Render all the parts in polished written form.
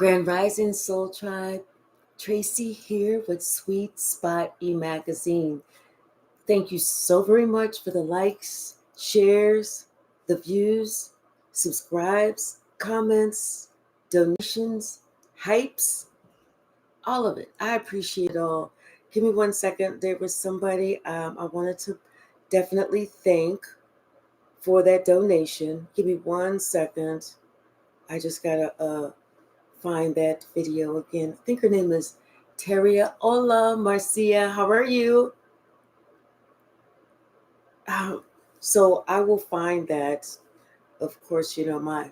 Grand Rising Soul Tribe, Tracy here with Sweet Spot e-magazine. Thank you so very much for the likes, shares, the views, subscribes, comments, donations, hypes, all of it. I appreciate it all. Give me 1 second. There was somebody I wanted to definitely thank for that donation. Give me 1 second. I just gotta find that video again. I think her name is Teria. Hola, Marcia. How are you? So I will find that. Of course, my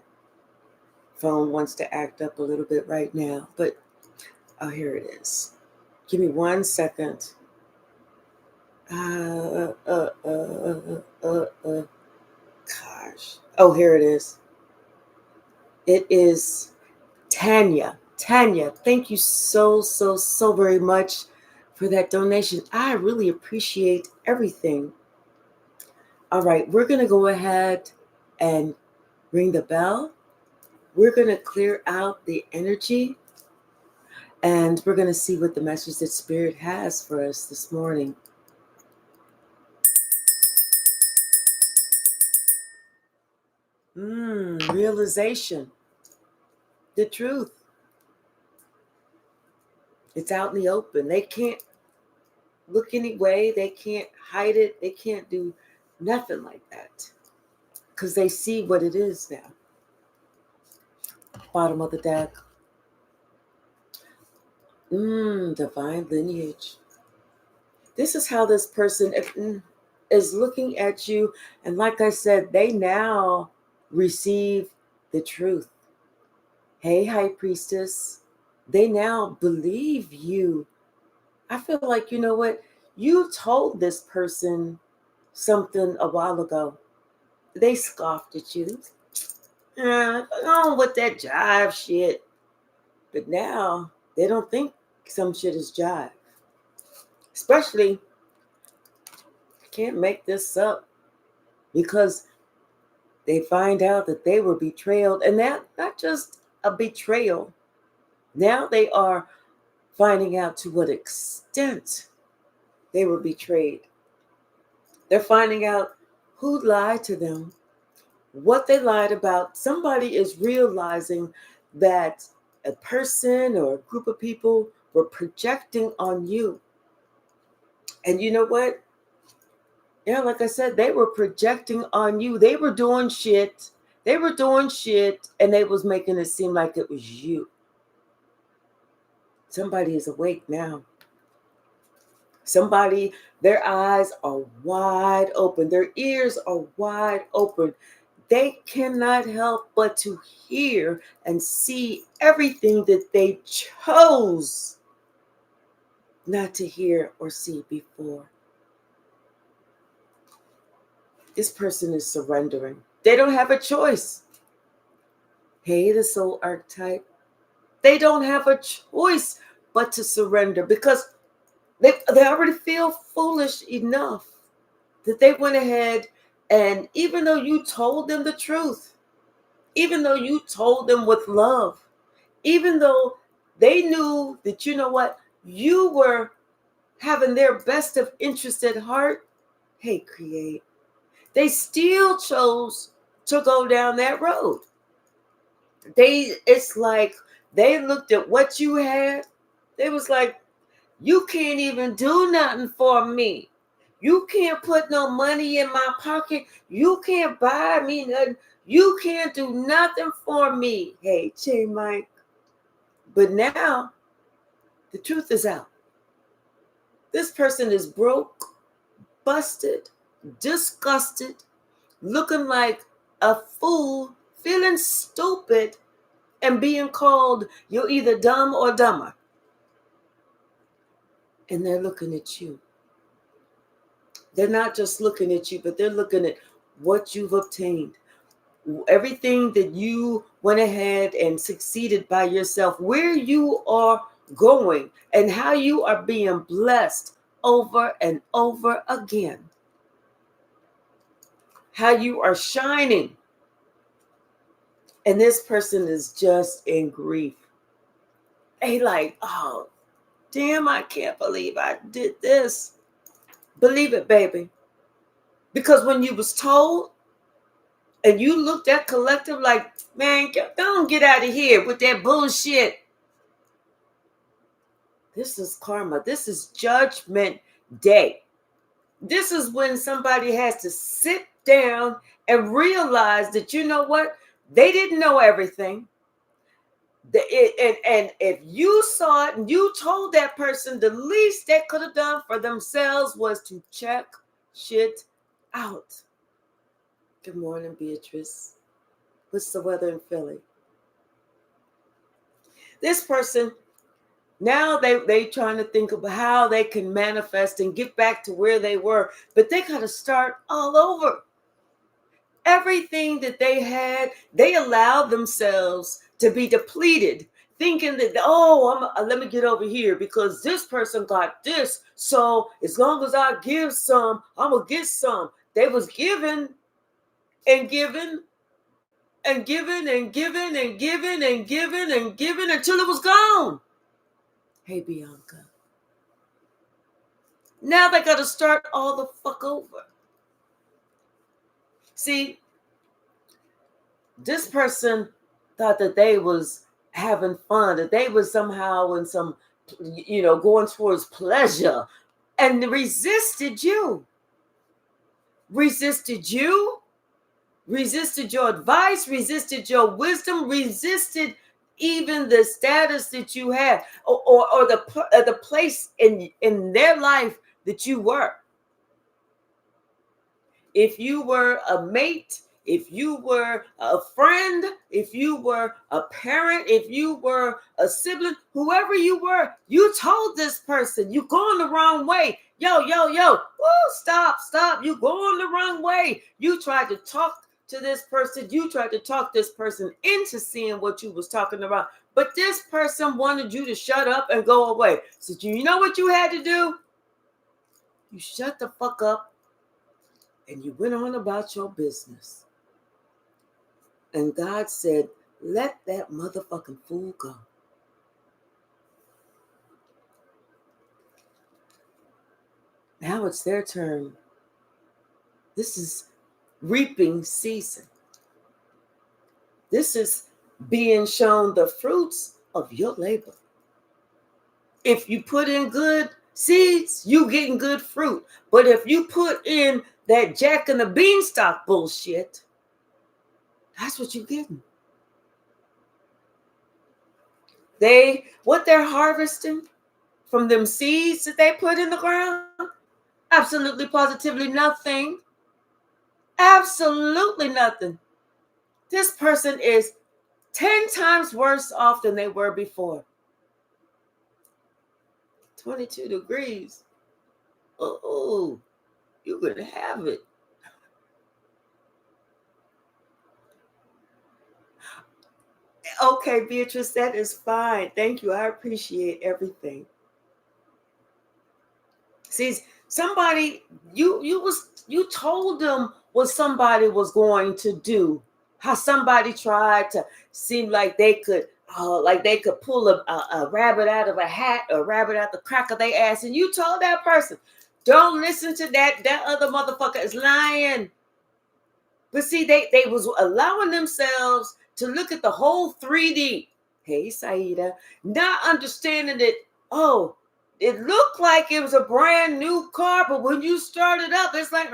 phone wants to act up a little bit right now, but here it is. Give me 1 second. Gosh. Oh, here it is. It is Tanya. Tanya, thank you so very much for that donation. I really appreciate everything. All right, we're going to go ahead and ring the bell. We're going to clear out the energy, and we're going to see what the message that Spirit has for us this morning. Realization. The truth. It's out in the open. They can't look any way. They can't hide it. They can't do nothing like that because they see what it is now. Bottom of the deck. Divine lineage. This is how this person is looking at you. And like I said, they now receive the truth. Hey, High Priestess. They now believe you. I feel like, you know what? You told this person something a while ago. They scoffed at you. Oh, with that jive shit. But now they don't think some shit is jive. Especially, I can't make this up, because they find out that they were betrayed. And that not just a betrayal. Now they are finding out to what extent they were betrayed. They're finding out who lied to them, what they lied about. Somebody is realizing that a person or a group of people were projecting on you. And you know what? Yeah, like I said, they were projecting on you. They were doing shit. And they was making it seem like it was you. Somebody is awake now. Somebody, their eyes are wide open. Their ears are wide open. They cannot help but to hear and see everything that they chose not to hear or see before. This person is surrendering. They don't have a choice. Hey, the soul archetype. They don't have a choice but to surrender, because they already feel foolish enough that they went ahead, and even though you told them the truth, even though you told them with love, even though they knew that, you know what, you were having their best of interest at heart, hey, create. They still chose to go down that road. It's like they looked at what you had. They was like, you can't even do nothing for me. You can't put no money in my pocket. You can't buy me nothing. You can't do nothing for me. Hey, Che Mike. But now, the truth is out. This person is broke, busted, disgusted, looking like a fool, feeling stupid, and being called, you're either dumb or dumber. And they're looking at you. They're not just looking at you, but they're looking at what you've obtained. Everything that you went ahead and succeeded by yourself, where you are going, and how you are being blessed over and over again. How you are shining. And this person is just in grief. They like, oh, damn, I can't believe I did this. Believe it, baby. Because when you was told and you looked at collective like, man, don't get out of here with that bullshit. This is karma. This is judgment day. This is when somebody has to sit down and realize that, you know what? They didn't know everything. And if you saw it and you told that person, the least they could have done for themselves was to check shit out. Good morning, Beatrice. What's the weather in Philly? This person, now they trying to think about how they can manifest and get back to where they were, but they got to start all over. Everything that they had, they allowed themselves to be depleted, thinking that, let me get over here because this person got this. So as long as I give some, I'm going to get some. They was giving and giving and giving and giving and giving and giving and giving until it was gone. Hey, Bianca. Now they got to start all the fuck over. See, this person thought that they was having fun, that they was somehow in some, going towards pleasure, and resisted you. Resisted you, resisted your advice, resisted your wisdom, resisted even the status that you had, or the place in their life that you were. If you were a mate, if you were a friend, if you were a parent, if you were a sibling, whoever you were, you told this person, you're going the wrong way. Yo, woo, stop, you're going the wrong way. You tried to talk to this person. You tried to talk this person into seeing what you was talking about. But this person wanted you to shut up and go away. So you know what you had to do? You shut the fuck up and you went on about your business. And God said, let that motherfucking fool go. Now it's their turn. This is reaping season. This is being shown the fruits of your labor. If you put in good seeds, you getting good fruit. But if you put in that Jack and the Beanstalk bullshit, that's what you're getting. What they're harvesting from them seeds that they put in the ground, absolutely positively nothing. Absolutely nothing. This person is 10 times worse off than they were before. 22 degrees. Oh, you're going to have it. Okay, Beatrice, that is fine. Thank you. I appreciate everything. See, somebody, you told them what somebody was going to do. How somebody tried to seem like they could pull a rabbit out of a hat, or a rabbit out the crack of their ass. And you told that person, don't listen to that. That other motherfucker is lying. But see, they was allowing themselves to look at the whole 3D. Hey, Saida, not understanding that, it looked like it was a brand new car, but when you start it up, it's like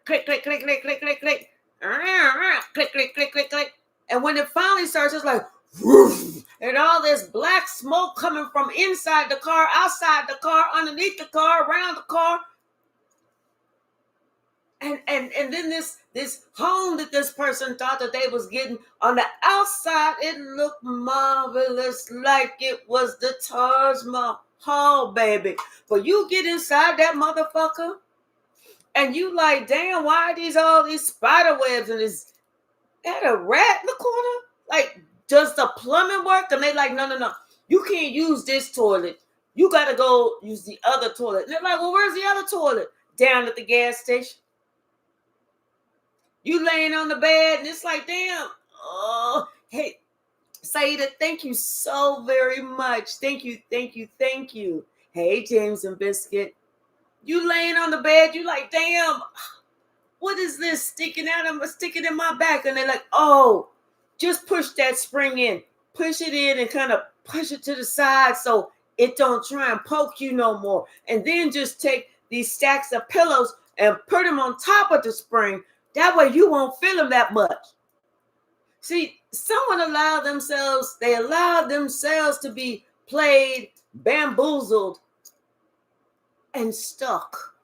click, click, click, click, click, click, click, click, click, click, click, click. And when it finally starts, it's like woof, and all this black smoke coming from inside the car, outside the car, underneath the car, around the car. And then this home that this person thought that they was getting, on the outside, it looked marvelous, like it was the Taj Mahal, baby. But you get inside that motherfucker, and you like, damn, why are all these spider webs and is that a rat in the corner? Like, does the plumbing work? And they like, no, you can't use this toilet. You got to go use the other toilet. And they're like, well, where's the other toilet? Down at the gas station. You laying on the bed, and it's like, damn. Oh, hey. Saida, thank you so very much. Thank you, thank you, thank you. Hey, James and Biscuit. You laying on the bed, you like, damn, what is this sticking out? I'm sticking in my back. And they're like, oh, just push that spring in. Push it in and kind of push it to the side so it don't try and poke you no more. And then just take these stacks of pillows and put them on top of the spring. That way you won't feel them that much. See, someone allowed themselves to be played, bamboozled, and stuck.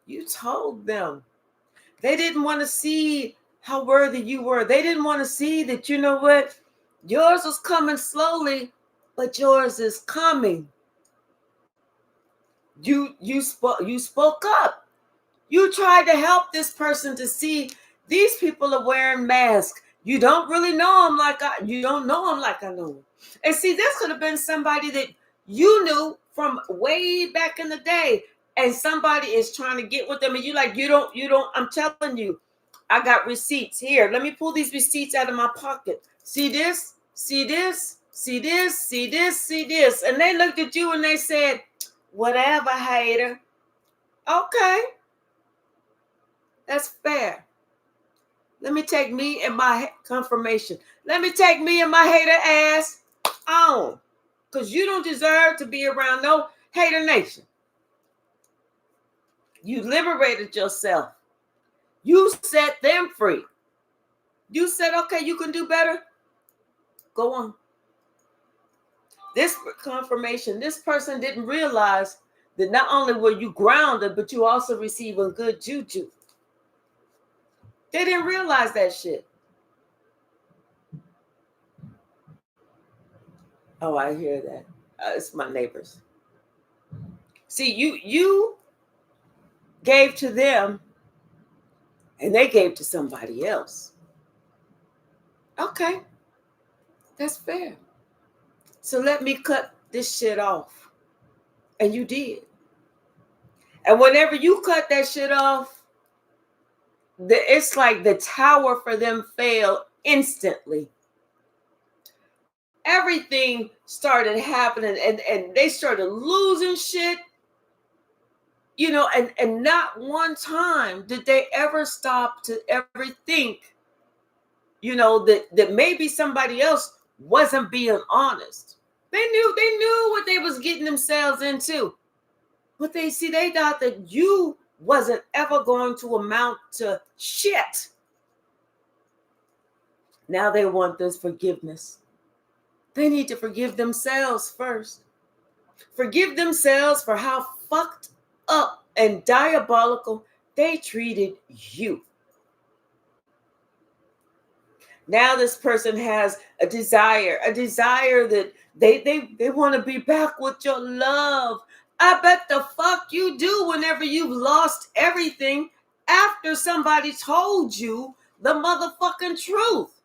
You told them. They didn't want to see how worthy you were. They didn't want to see that, you know what? Yours was coming slowly, but yours is coming. You spoke up. You tried to help this person to see these people are wearing masks. You don't really know them like I know them. And see, this could have been somebody that you knew from way back in the day, and somebody is trying to get with them, and you like, you don't, I'm telling you, I got receipts here. Let me pull these receipts out of my pocket. See this, see this, see this, see this, see this. And they looked at you and they said, whatever, hater. Okay. That's fair. Let me take me and my confirmation. Let me take me and my hater ass on. Because you don't deserve to be around no hater nation. You liberated yourself. You set them free. You said, okay, you can do better. Go on. This confirmation, this person didn't realize that not only were you grounded, but you also receiving good juju. They didn't realize that shit. Oh, I hear that. It's my neighbors. See, you gave to them and they gave to somebody else. Okay, that's fair. So let me cut this shit off. And you did. And whenever you cut that shit off, it's like the tower for them fell instantly. Everything started happening and they started losing shit. You know, and not one time did they ever stop to ever think, you know, that maybe somebody else wasn't being honest. They knew what they was getting themselves into. But they thought that you wasn't ever going to amount to shit. Now they want this forgiveness. They need to forgive themselves first. Forgive themselves for how fucked up and diabolical they treated you. Now this person has a desire that they want to be back with your love. I bet the fuck you do whenever you've lost everything after somebody told you the motherfucking truth.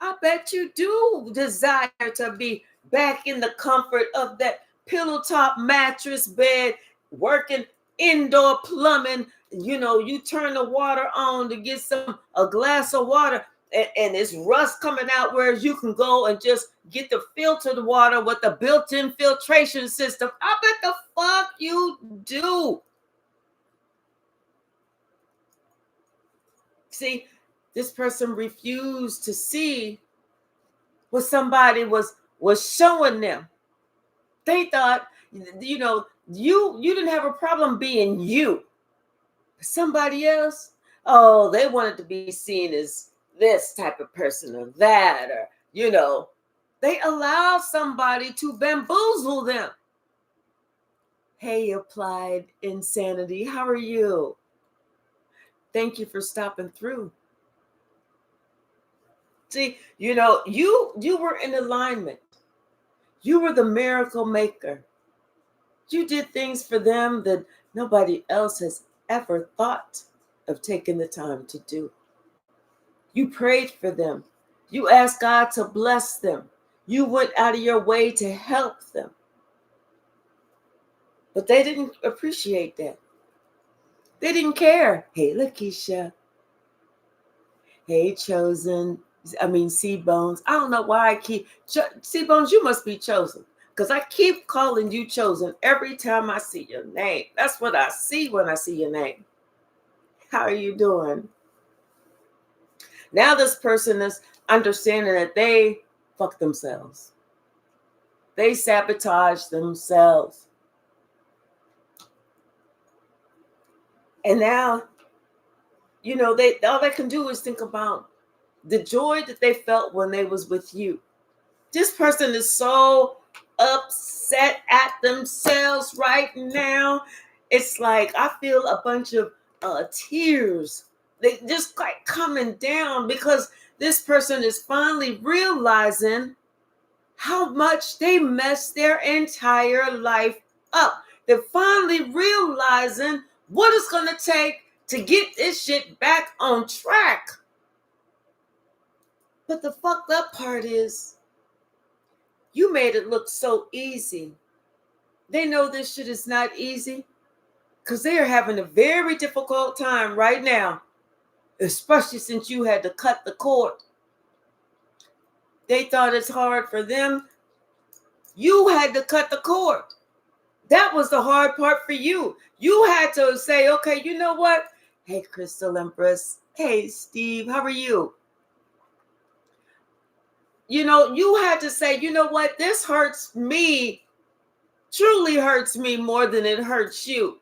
I bet you do desire to be back in the comfort of that pillow top mattress bed, working indoor plumbing. You know, you turn the water on to get a glass of water and it's rust coming out, whereas you can go and just get the filtered water with the built-in filtration system. I bet the fuck you do. See, this person refused to see what somebody was showing them. They thought, you know, you didn't have a problem being you. Somebody else, oh, they wanted to be seen as this type of person or that, or, you know, they allowed somebody to bamboozle them. Hey, Applied Insanity, how are you? Thank you for stopping through. See, you know, you were in alignment. You were the miracle maker. You did things for them that nobody else has ever thought of taking the time to do. You prayed for them. You asked God to bless them. You went out of your way to help them. But they didn't appreciate that. They didn't care. Hey, Lakeisha. Hey, Chosen. I mean, C-Bones. I don't know why I keep... C-Bones, you must be chosen. Because I keep calling you chosen every time I see your name. That's what I see when I see your name. How are you doing? Now this person is understanding that they fuck themselves. They sabotage themselves. And now, you know, all they can do is think about the joy that they felt when they was with you. This person is so upset at themselves right now. It's like I feel a bunch of tears. They just like coming down because this person is finally realizing how much they messed their entire life up. They're finally realizing what it's going to take to get this shit back on track. But the fucked up part is, you made it look so easy. They know this shit is not easy because they are having a very difficult time right now, especially since you had to cut the cord. They thought it's hard for them. You had to cut the cord. That was the hard part for you. You had to say, okay, you know what? Hey, Crystal Empress. Hey, Steve, how are you? You know, you had to say, you know what? This hurts me, truly hurts me more than it hurts you.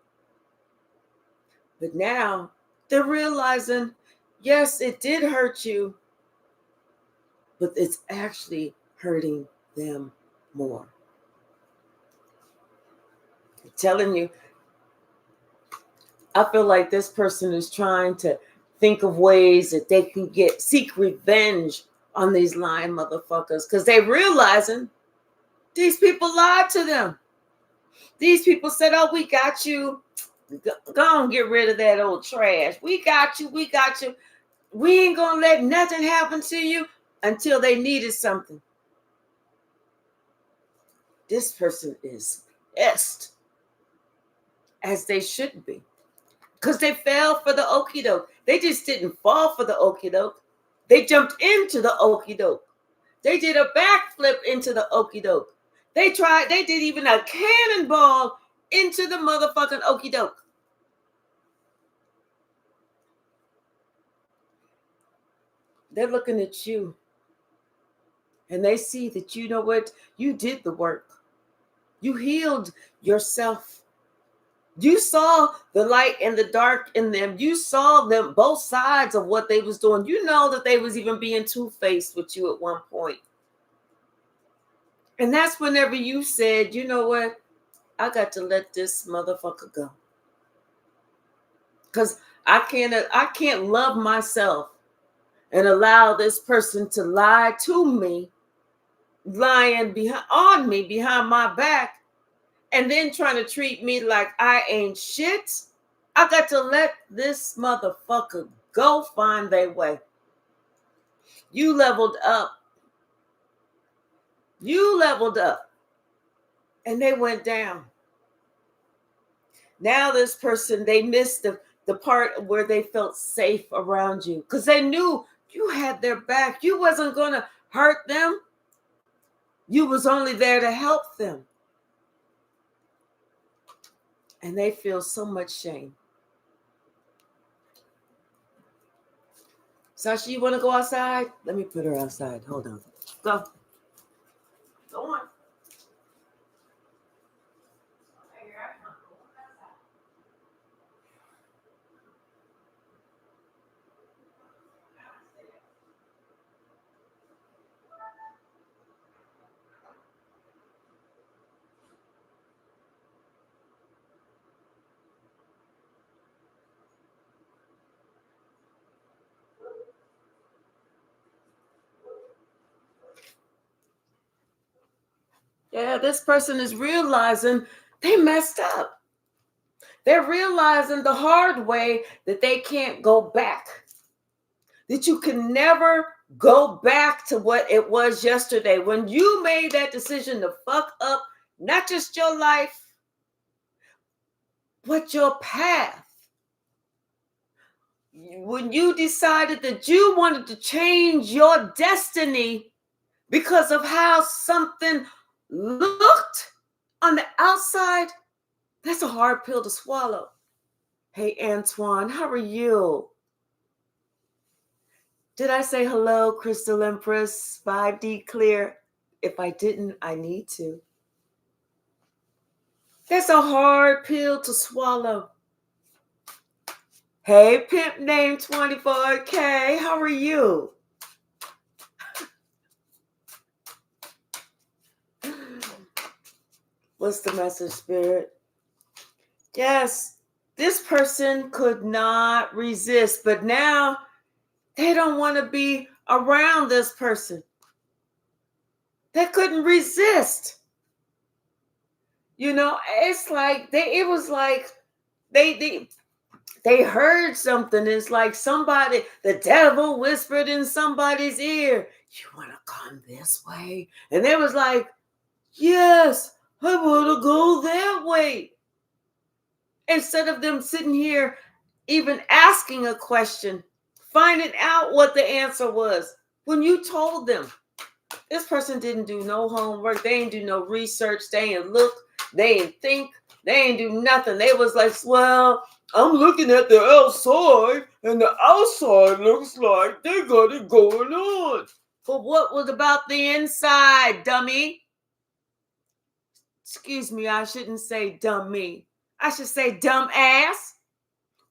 But now they're realizing, yes, it did hurt you, but it's actually hurting them more. I'm telling you, I feel like this person is trying to think of ways that they can seek revenge on these lying motherfuckers because they realizing these people lied to them. These people said, oh, we got you. Go on, get rid of that old trash. We got you. We got you. We ain't going to let nothing happen to you until they needed something. This person is pissed, as they should be, because they fell for the okie doke. They just didn't fall for the okie doke. They jumped into the okie doke. They did a backflip into the okie doke. They did even a cannonball into the motherfucking okie doke. They're looking at you and they see that, you know what? You did the work. You healed yourself. You saw the light and the dark in them. You saw them, both sides of what they was doing. You know that they was even being two-faced with you at one point. And that's whenever you said, you know what? I got to let this motherfucker go. Because I can't love myself and allow this person to lie to me, lying on me behind my back, and then trying to treat me like I ain't shit. I got to let this motherfucker go find their way. You leveled up. You leveled up. And they went down. Now this person, they missed the part where they felt safe around you because they knew you had their back. You wasn't going to hurt them. You was only there to help them. And they feel so much shame. Sasha, you want to go outside? Let me put her outside. Hold on. Go. Go on. Yeah, this person is realizing they messed up. They're realizing the hard way that they can't go back. That you can never go back to what it was yesterday. When you made that decision to fuck up not just your life, but your path. when you decided that you wanted to change your destiny because of how something looked on the outside, that's a hard pill to swallow. Hey, Antoine, how are you? Did I say hello, Crystal Empress, 5D Clear? If I didn't, I need to. That's a hard pill to swallow. Hey, Pimp Name 24K, how are you? What's the message, Spirit? Yes, this person could not resist, but now they don't want to be around this person. They couldn't resist. You know, it's like they heard something. It's like somebody, the devil whispered in somebody's ear, you want to come this way? And they was like, yes, I want to go that way. Instead of them sitting here even asking a question, finding out what the answer was. When you told them, this person didn't do no homework, they ain't do no research, they ain't look, they ain't think, they ain't do nothing. They was like, well, I'm looking at the outside, and the outside looks like they got it going on. But what was about the inside, dummy? Excuse me, I shouldn't say dummy. I should say dumb ass.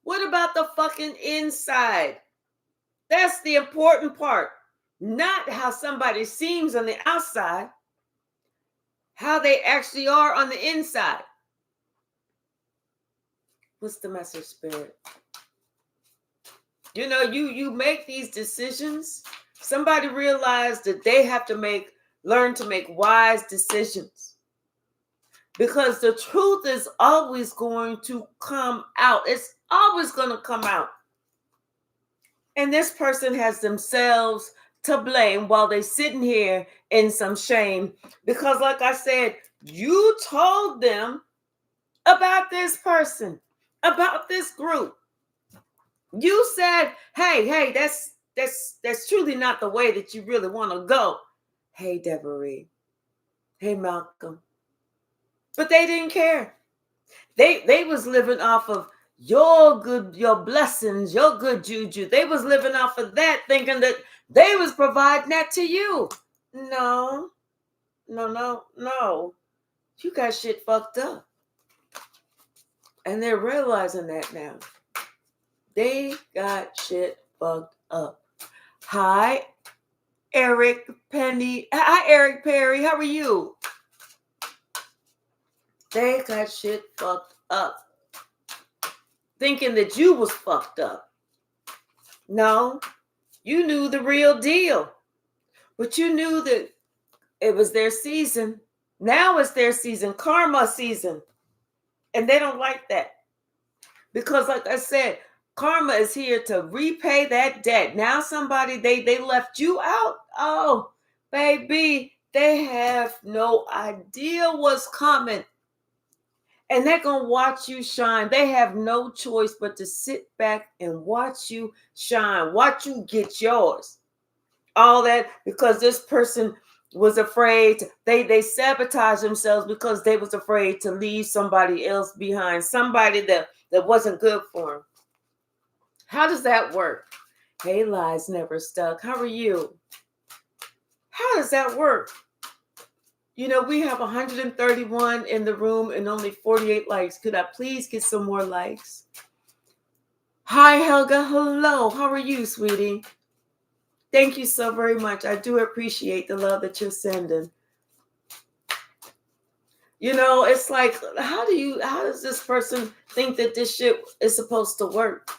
What about the fucking inside? That's the important part. Not how somebody seems on the outside, how they actually are on the inside. What's the message, Spirit? You know, you make these decisions. Somebody realized that they have to learn to make wise decisions. Because the truth is always going to come out. It's always going to come out. And this person has themselves to blame while they're sitting here in some shame. Because like I said, you told them about this person, about this group. You said, hey, that's truly not the way that you really want to go. Hey, Deborah. Hey, Malcolm. But they didn't care. They was living off of your blessings, your good juju. They was living off of that, thinking that they was providing that to you. No. You got shit fucked up. And they're realizing that now. They got shit fucked up. Hi, Eric Penny. Hi, Eric Perry. How are you? They got shit fucked up. Thinking that you was fucked up. No, you knew the real deal. But you knew that it was their season. Now it's their season, karma season. And they don't like that. Because like I said, karma is here to repay that debt. Now somebody, they left you out. Oh, baby, they have no idea what's coming. And they're going to watch you shine. They have no choice but to sit back and watch you shine. Watch you get yours. All that because this person was afraid. They sabotaged themselves because they was afraid to leave somebody else behind. Somebody that wasn't good for them. How does that work? Hey, lies never stuck. How are you? How does that work? You know, we have 131 in the room and only 48 likes. Could I please get some more likes? Hi, Helga. Hello. How are you, sweetie? Thank you so very much. I do appreciate the love that you're sending. You know, it's like, how does this person think that this shit is supposed to work?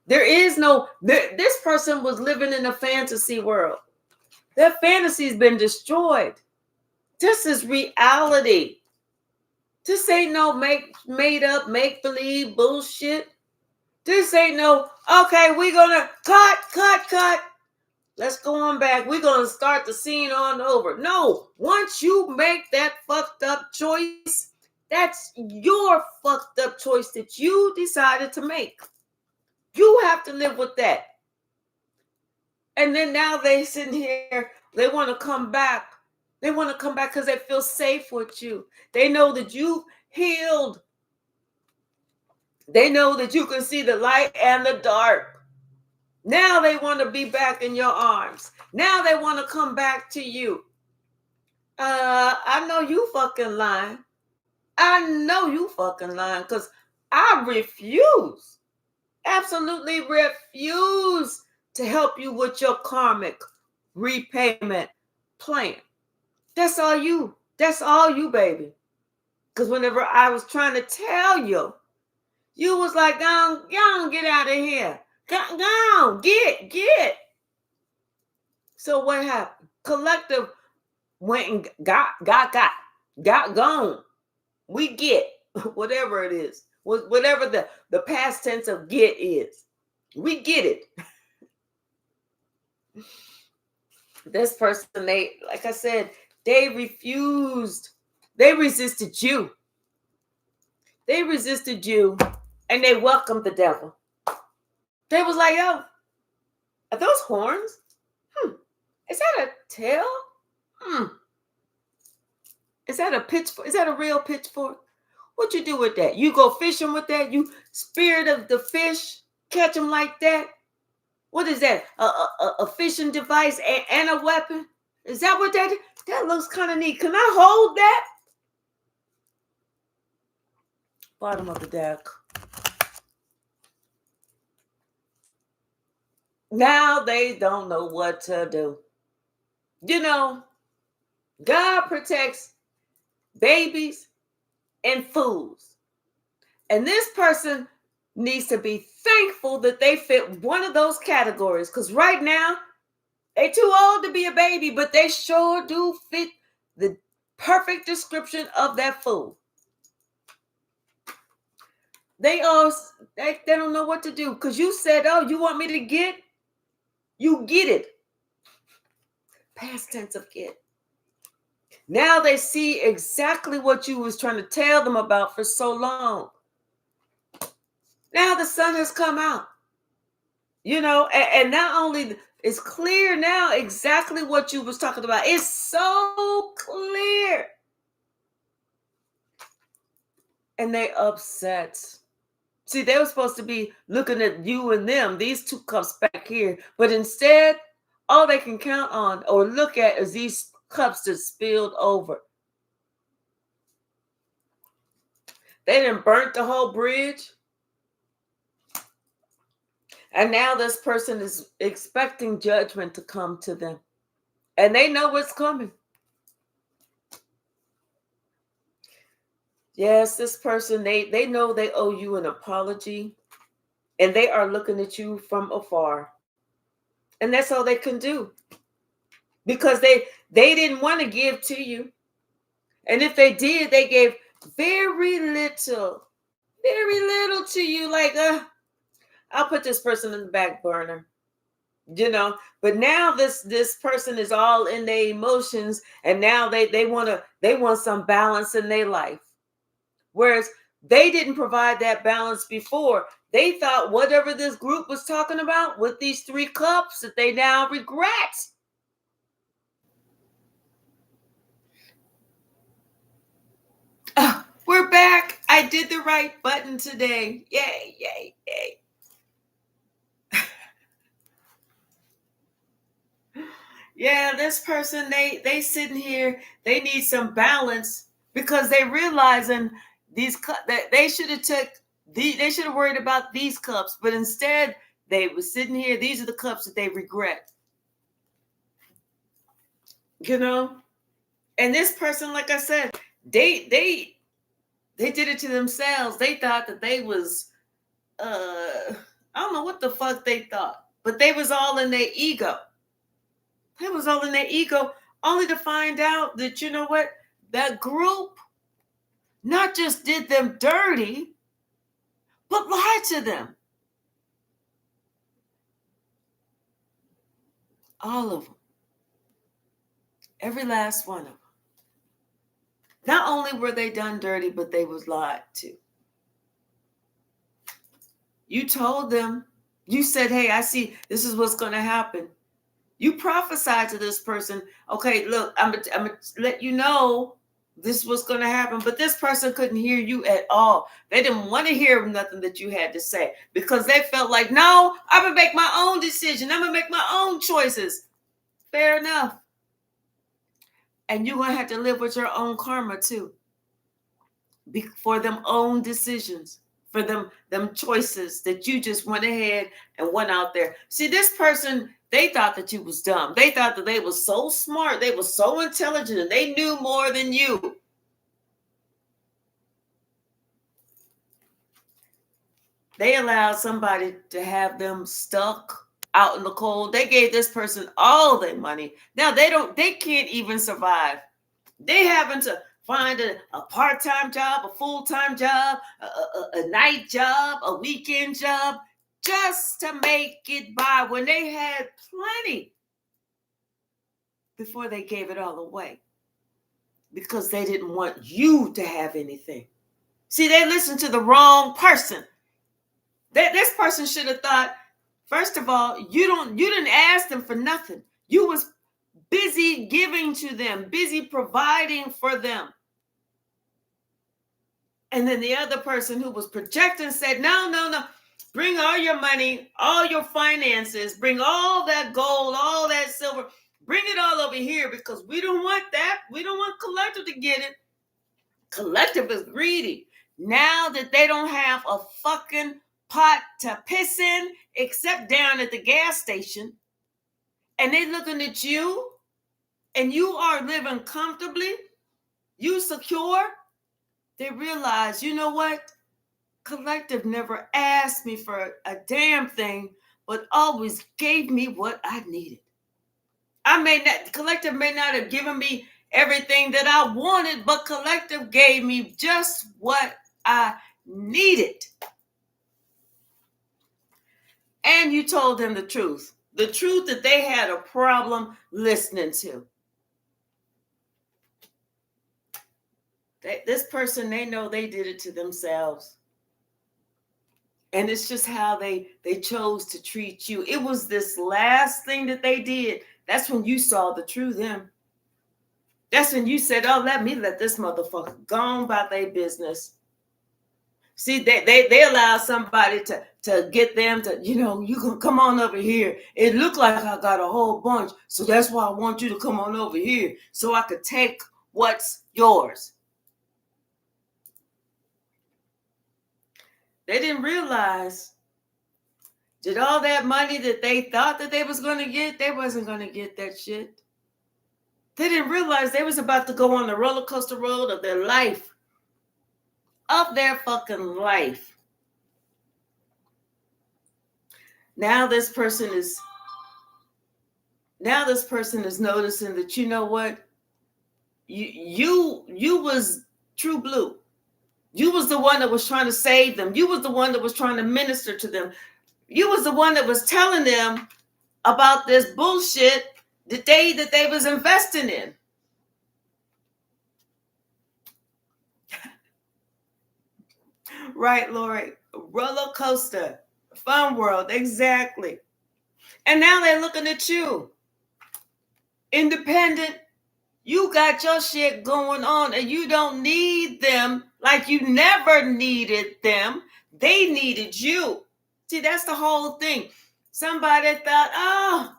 This person was living in a fantasy world. Their fantasy's been destroyed. This is reality. This ain't no made up, make believe bullshit. This ain't no, okay, we're gonna cut. Let's go on back. We're gonna start the scene on over. No, once you make that fucked up choice, that's your fucked up choice that you decided to make. You have to live with that. And then now they sitting here, they want to come back. They want to come back because they feel safe with you. They know that you healed. They know that you can see the light and the dark. Now they want to be back in your arms. Now they want to come back to you. I know you fucking lying. I know you fucking lying because I refuse, absolutely refuse to help you with your karmic repayment plan. That's all you. That's all you, baby. Because whenever I was trying to tell you, you was like, go on, get out of here. Go on, get. So what happened? Collective went and got gone. We get whatever it is, whatever the past tense of get is. We get it. This person, they, like I said, they refused. They resisted you. They resisted you, and they welcomed the devil. They was like, yo, are those horns? Is that a tail? Is that a pitchfork? Is that a real pitchfork? What you do with that? You go fishing with that? You spirit of the fish, catch them like that? What is that? A fishing device and a weapon? Is that what that is? That looks kind of neat. Can I hold that? Bottom of the deck. Now they don't know what to do. You know, God protects babies and fools. And this person needs to be thankful that they fit one of those categories. Because right now, they too old to be a baby, but they sure do fit the perfect description of that fool. They don't know what to do. Because you said, oh, you want me to get? You get it. Past tense of get. Now they see exactly what you was trying to tell them about for so long. Now the sun has come out. You know, and not only it's clear now exactly what you was talking about. It's so clear. And they upset. See, they were supposed to be looking at you and them, these two cups back here. But instead, all they can count on or look at is these cups that spilled over. They done burnt the whole bridge. And now this person is expecting judgment to come to them. And they know what's coming. Yes, this person, they know they owe you an apology. And they are looking at you from afar. And that's all they can do. Because they didn't want to give to you. And if they did, they gave very little to you. Like, I'll put this person in the back burner. You know, but now this person is all in their emotions, and now they want some balance in their life. Whereas they didn't provide that balance before. They thought whatever this group was talking about with these 3 cups that they now regret. We're back. I did the right button today. Yay, yay, yay. Yeah, this person, they sitting here, they need some balance because they realizing that they should have worried about these cups, but instead they were sitting here. These are the cups that they regret. You know? And this person, like I said, they did it to themselves. They thought that they was I don't know what the fuck they thought, but they was all in their ego. It was all in their ego, only to find out that, you know what, that group not just did them dirty, but lied to them. All of them. Every last one of them. Not only were they done dirty, but they was lied to. You told them You said, hey, I see this is what's going to happen. You prophesied to this person, okay, look, I'm going to let you know this was going to happen. But this person couldn't hear you at all. They didn't want to hear nothing that you had to say because they felt like, no, I'm going to make my own decision. I'm going to make my own choices. Fair enough. And you're going to have to live with your own karma too. For them own decisions, for them choices that you just went ahead and went out there. See, this person, they thought that you was dumb. They thought that they was so smart. They was so intelligent and they knew more than you. They allowed somebody to have them stuck out in the cold. They gave this person all their money. Now they can't even survive. They having to find a part-time job, a full-time job, a night job, a weekend job, just to make it by when they had plenty before they gave it all away because they didn't want you to have anything. See, they listened to the wrong person. This person should have thought, first of all, you didn't ask them for nothing. You was busy giving to them, busy providing for them. And then the other person who was projecting said, no, bring all your money, all your finances, bring all that gold, all that silver, bring it all over here because we don't want that. We don't want collective to get it. Collective is greedy. Now that they don't have a fucking pot to piss in except down at the gas station, and they looking at you, and you are living comfortably, you secure, they realize, you know what? Collective never asked me for a damn thing, but always gave me what I needed. Collective may not have given me everything that I wanted, but collective gave me just what I needed. And you told them the truth that they had a problem listening to. This person, they know they did it to themselves. And it's just how they chose to treat you. It was this last thing that they did. That's when you saw the true them. That's when you said, oh, let this motherfucker go on about their business. See, they allow somebody to get them to, you can come on over here. It looked like I got a whole bunch. So that's why I want you to come on over here so I could take what's yours. They didn't realize that all that money that they thought that they was going to get, they wasn't going to get that shit. They didn't realize they was about to go on the roller coaster road of their life. Of their fucking life. Now this person is noticing that, you know what? You was true blue. You was the one that was trying to save them. You was the one that was trying to minister to them. You was the one that was telling them about this bullshit that they was investing in. Right, Lori. Roller coaster. Fun world. Exactly. And now they're looking at you. Independent. You got your shit going on and you don't need them like you never needed them. They needed you. See, that's the whole thing. Somebody thought, oh,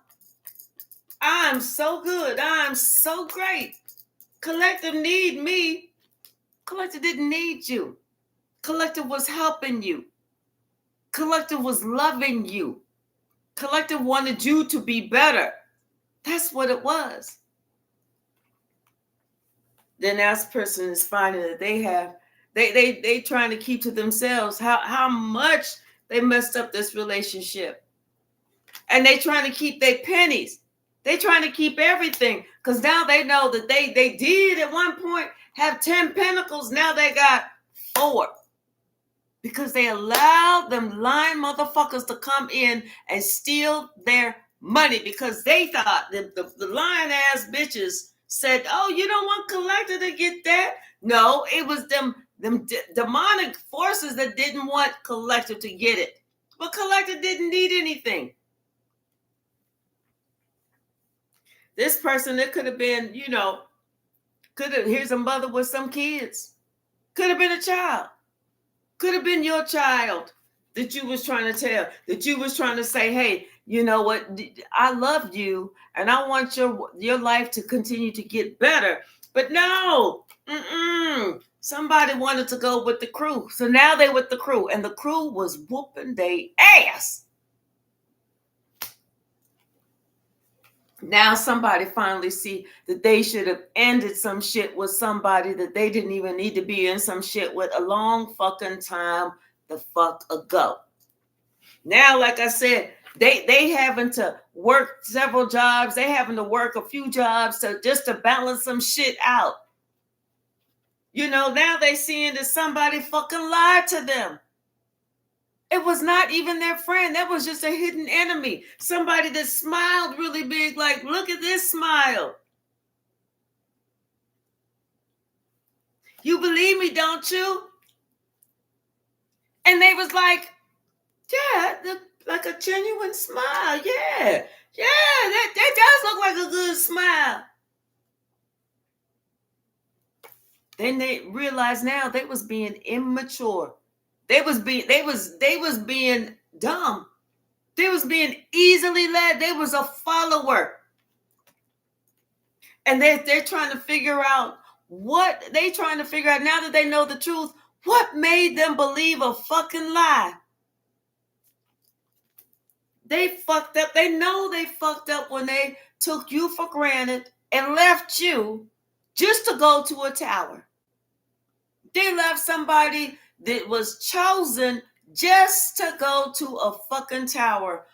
I'm so good. I'm so great. Collective need me. Collective didn't need you. Collective was helping you. Collective was loving you. Collective wanted you to be better. That's what it was. Then that person is finding that they trying to keep to themselves how much they messed up this relationship. And they trying to keep their pennies. They trying to keep everything. Because now they know that they did at one point have 10 pentacles. Now they got 4. Because they allowed them lying motherfuckers to come in and steal their money. Because they thought that the lying ass bitches said, oh, you don't want collector to get that? No, it was them demonic forces that didn't want collector to get it. But collector didn't need anything. This person, it could have been, here's a mother with some kids. Could have been a child. Could have been your child that you was trying to tell, that you was trying to say, hey, you know what? I love you and I want your life to continue to get better. But no, somebody wanted to go with the crew. So now they with the crew, and the crew was whooping their ass. Now somebody finally see that they should have ended some shit with somebody that they didn't even need to be in some shit with a long fucking time the fuck ago. Now, like I said, they having to work several jobs. They having to work a few jobs just to balance some shit out. Now they seeing that somebody fucking lied to them. It was not even their friend. That was just a hidden enemy. Somebody that smiled really big, like, look at this smile. You believe me, don't you? And they was like, yeah, like a genuine smile. Yeah, that does look like a good smile. Then they realized now they was being immature. They was being dumb. They was being easily led. They was a follower. And they're trying to figure out now that they know the truth, what made them believe a fucking lie? They fucked up. They know they fucked up when they took you for granted and left you just to go to a tower. They left somebody that was chosen just to go to a fucking tower.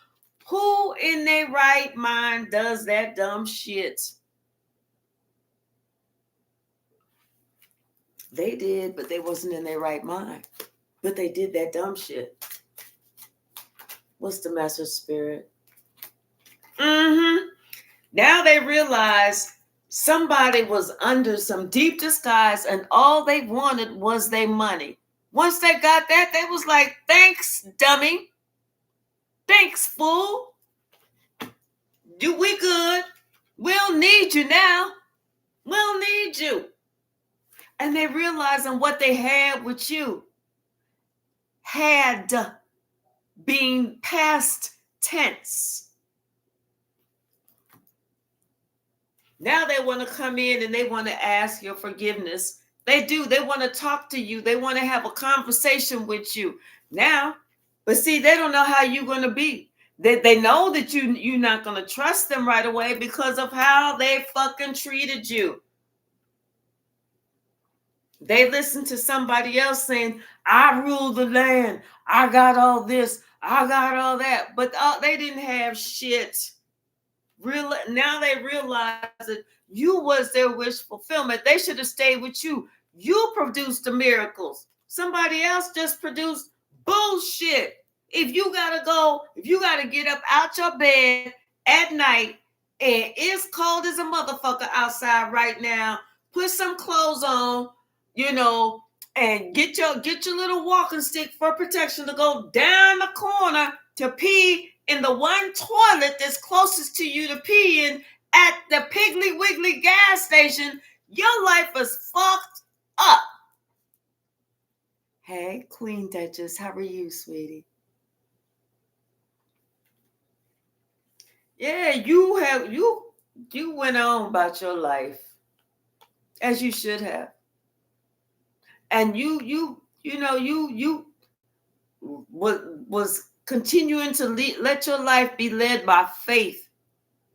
Who in their right mind does that dumb shit? They did, but they wasn't in their right mind. But they did that dumb shit. What's the master spirit? Now they realize somebody was under some deep disguise and all they wanted was their money. Once they got that, they was like, thanks, dummy. Thanks, fool. We good. We'll need you now. We'll need you. And they realizing what they had with you had been past tense. Now they want to come in and they want to ask your forgiveness. They do. They want to talk to you. They want to have a conversation with you now. But see, they don't know how you're going to be. They know that you're not going to trust them right away because of how they fucking treated you. They listen to somebody else saying, I rule the land. I got all this. I got all that. But they didn't have shit. Now they realize that you was their wish fulfillment. They should have stayed with you. You produced the miracles. Somebody else just produced bullshit. If you gotta get up out your bed at night and it's cold as a motherfucker outside right now, put some clothes on, and get your little walking stick for protection to go down the corner to pee in the one toilet that's closest to you to pee in at the Piggly Wiggly gas station, your life is fucked up. Hey, Queen Duchess, how are you, sweetie? Yeah, you went on about your life as you should have. And you was continuing to let your life be led by faith.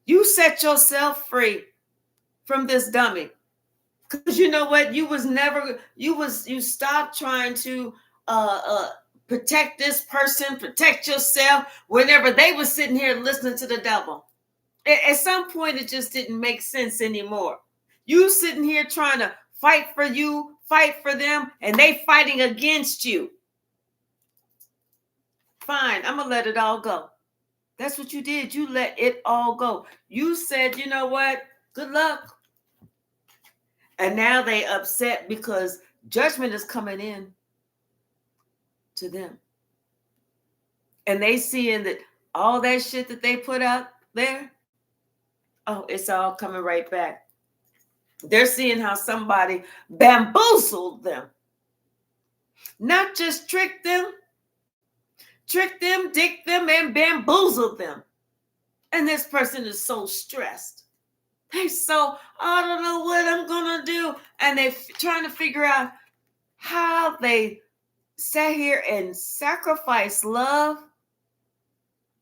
You set yourself free from this dummy. Because you know what? You stopped trying to protect this person, protect yourself, whenever they were sitting here listening to the devil. At some point, it just didn't make sense anymore. You sitting here trying to fight for you, fight for them, and they fighting against you. Fine, I'm going to let it all go. That's what you did. You let it all go. You said, you know what? Good luck. And now they upset because judgment is coming in to them. And they seeing that all that shit that they put out there, oh, it's all coming right back. They're seeing how somebody bamboozled them. Not just tricked them, dicked them, and bamboozled them. And this person is so stressed. They so, I don't know what I'm going to do. And they're trying to figure out how they sat here and sacrificed love,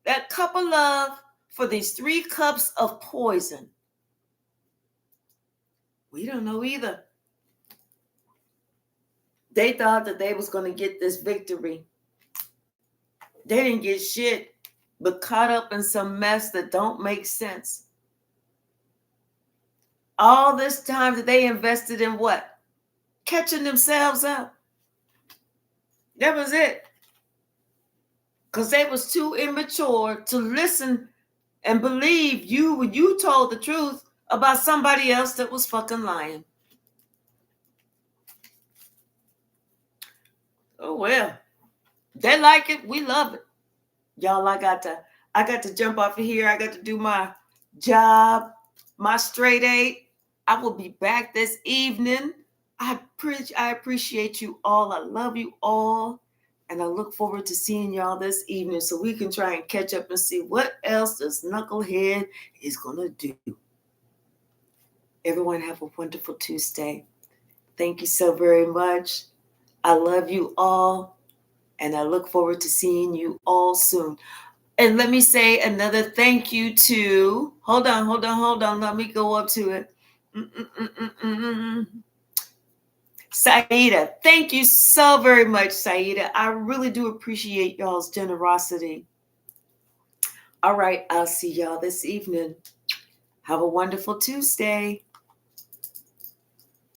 that cup of love, for these 3 cups of poison. We don't know either. They thought that they was going to get this victory. They didn't get shit, but caught up in some mess that don't make sense. All this time that they invested in what? Catching themselves up. That was it. Because they was too immature to listen and believe you when you told the truth about somebody else that was fucking lying. Oh well. They like it. We love it. Y'all, I got to jump off of here. I got to do my job, my straight 8. I will be back this evening. I appreciate you all. I love you all. And I look forward to seeing y'all this evening so we can try and catch up and see what else this knucklehead is going to do. Everyone have a wonderful Tuesday. Thank you so very much. I love you all. And I look forward to seeing you all soon. And let me say another thank you to, hold on. Let me go up to it. Saida, thank you so very much, Saida. I really do appreciate y'all's generosity. All right, I'll see y'all this evening. Have a wonderful Tuesday.